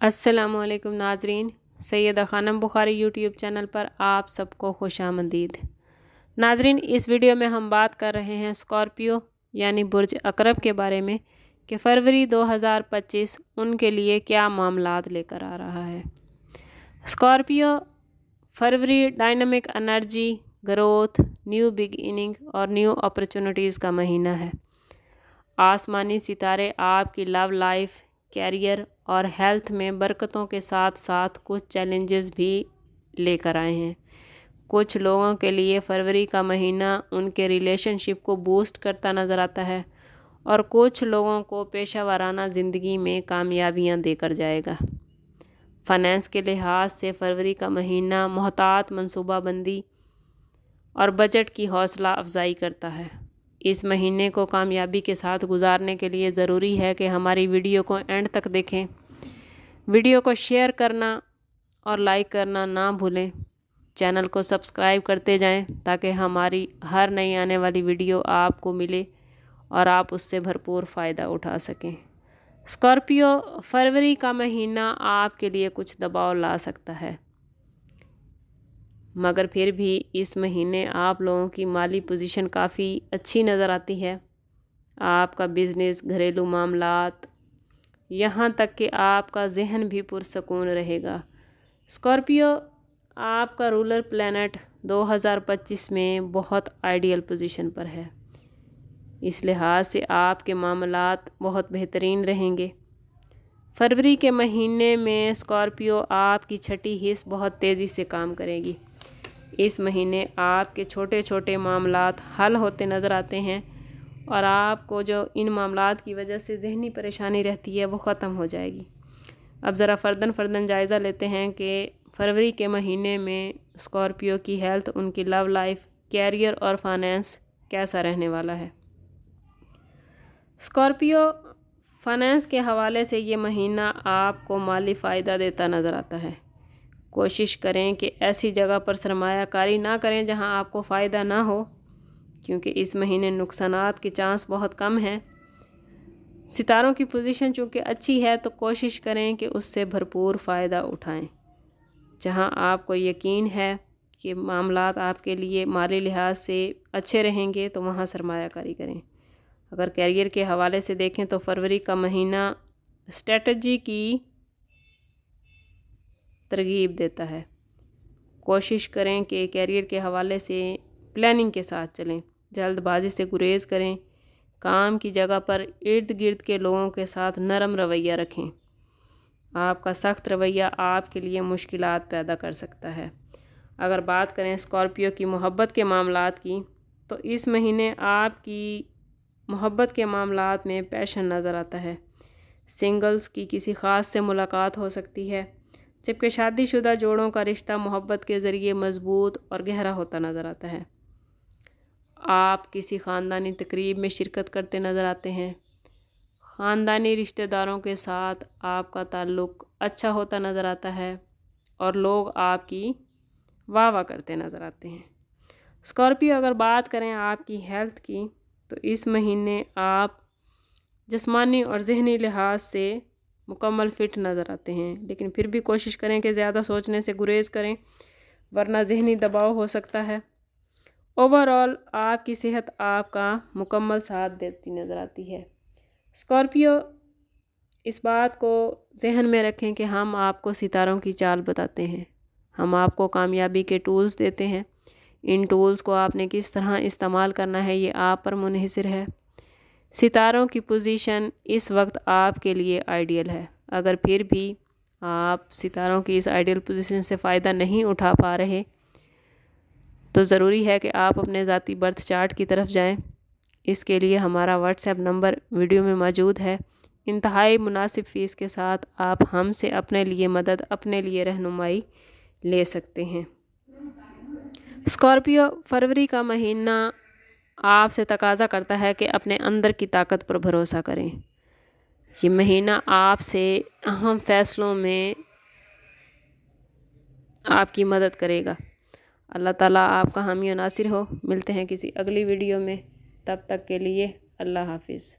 अस्सलाम वालेकुम नाजरीन, सैयदा खानम बुखारी यूट्यूब चैनल पर आप सबको खुशामदीद। नाजरीन, इस वीडियो में हम बात कर रहे हैं स्कॉर्पियो यानी बुर्ज अकरब के बारे में कि फरवरी 2025 उनके लिए क्या मामलात लेकर आ रहा है। स्कॉर्पियो फरवरी dynamic energy, growth, new beginning और न्यू अपॉर्चुनिटीज़ का महीना है। आसमानी सितारे आपकी लव लाइफ, कैरियर और हेल्थ में बरकतों के साथ साथ कुछ चैलेंजेस भी लेकर आए हैं। कुछ लोगों के लिए फरवरी का महीना उनके रिलेशनशिप को बूस्ट करता नज़र आता है और कुछ लोगों को पेशा वाराना ज़िंदगी में कामयाबियां देकर जाएगा। फाइनेंस के लिहाज से फरवरी का महीना मोहतात मनसूबाबंदी और बजट की हौसला अफजाई करता है। इस महीने को कामयाबी के साथ गुजारने के लिए ज़रूरी है कि हमारी वीडियो को एंड तक देखें। वीडियो को शेयर करना और लाइक करना ना भूलें। चैनल को सब्सक्राइब करते जाएं ताकि हमारी हर नई आने वाली वीडियो आपको मिले और आप उससे भरपूर फ़ायदा उठा सकें। स्कॉर्पियो फरवरी का महीना आपके लिए कुछ दबाव ला सकता है, मगर फिर भी इस महीने आप लोगों की माली पोजीशन काफ़ी अच्छी नज़र आती है। आपका बिज़नेस, घरेलू मामलात, यहाँ तक कि आपका जहन भी पुरसकून रहेगा। स्कॉर्पियो आपका रूलर प्लैनेट 2025 में बहुत आइडियल पोजीशन पर है। इस लिहाज से आपके मामलात बहुत बेहतरीन रहेंगे। फरवरी के महीने में स्कॉर्पियो आपकी छठी हिस्स बहुत तेज़ी से काम करेगी। इस महीने आपके छोटे छोटे मामलात हल होते नज़र आते हैं और आपको जो इन मामलात की वजह से ज़हनी परेशानी रहती है वो ख़त्म हो जाएगी। अब ज़रा फ़र्दन जायज़ा लेते हैं कि फरवरी के महीने में स्कॉर्पियो की हेल्थ, उनकी लव लाइफ, कैरियर और फाइनेंस कैसा रहने वाला है। स्कॉर्पियो फाइनेंस के हवाले से ये महीना आपको माली फ़ायदा देता नज़र आता है। कोशिश करें कि ऐसी जगह पर सरमायाकारी ना करें जहां आपको फ़ायदा ना हो, क्योंकि इस महीने नुकसानात के चांस बहुत कम हैं। सितारों की पोजीशन चूँकि अच्छी है तो कोशिश करें कि उससे भरपूर फ़ायदा उठाएं। जहां आपको यकीन है कि मामलात आपके लिए माली लिहाज से अच्छे रहेंगे तो वहां सरमायाकारी करें। अगर कैरियर के हवाले से देखें तो फरवरी का महीना स्ट्रेटजी की तरगीब देता है। कोशिश करें कि कैरियर के हवाले से प्लानिंग के साथ चलें, जल्दबाजी से गुरेज करें। काम की जगह पर इर्द गिर्द के लोगों के साथ नरम रवैया रखें। आपका सख्त रवैया आपके लिए मुश्किलात पैदा कर सकता है। अगर बात करें स्कॉर्पियो की मोहब्बत के मामलात की, तो इस महीने आपकी मोहब्बत के मामलात में पैशन नज़र आता है। सिंगल्स की किसी ख़ास से मुलाकात हो सकती है, जबकि शादीशुदा जोड़ों का रिश्ता मोहब्बत के ज़रिए मज़बूत और गहरा होता नज़र आता है। आप किसी ख़ानदानी तकरीब में शिरकत करते नज़र आते हैं। ख़ानदानी रिश्तेदारों के साथ आपका ताल्लुक़ अच्छा होता नज़र आता है और लोग आपकी वाह वाह करते नज़र आते हैं। स्कॉर्पियो अगर बात करें आपकी हेल्थ की, तो इस महीने आप जिस्मानी और ज़हनी लिहाज से मुकम्मल फ़िट नज़र आते हैं, लेकिन फिर भी कोशिश करें कि ज़्यादा सोचने से गुरेज करें, वरना ज़हनी दबाव हो सकता है। ओवरऑल आपकी सेहत आपका मुकम्मल साथ देती नज़र आती है। स्कॉर्पियो इस बात को जहन में रखें कि हम आपको सितारों की चाल बताते हैं। हम आपको कामयाबी के टूल्स देते हैं। इन टूल्स को आपने किस तरह इस्तेमाल करना है ये आप पर मुनहसर है। सितारों की पोजीशन इस वक्त आपके लिए आइडियल है। अगर फिर भी आप सितारों की इस आइडियल पोजीशन से फ़ायदा नहीं उठा पा रहे तो ज़रूरी है कि आप अपने ज़ाती बर्थ चार्ट की तरफ जाएं। इसके लिए हमारा व्हाट्सएप नंबर वीडियो में मौजूद है। इंतहाई मुनासिब फ़ीस के साथ आप हमसे अपने लिए मदद, अपने लिए रहनुमाई ले सकते हैं। स्कॉर्पियो फरवरी का महीना आपसे तकाज़ा करता है कि अपने अंदर की ताकत पर भरोसा करें। ये महीना आपसे अहम फ़ैसलों में आपकी मदद करेगा। अल्लाह ताला आपका हामी और नासिर हो। मिलते हैं किसी अगली वीडियो में, तब तक के लिए अल्लाह हाफिज़।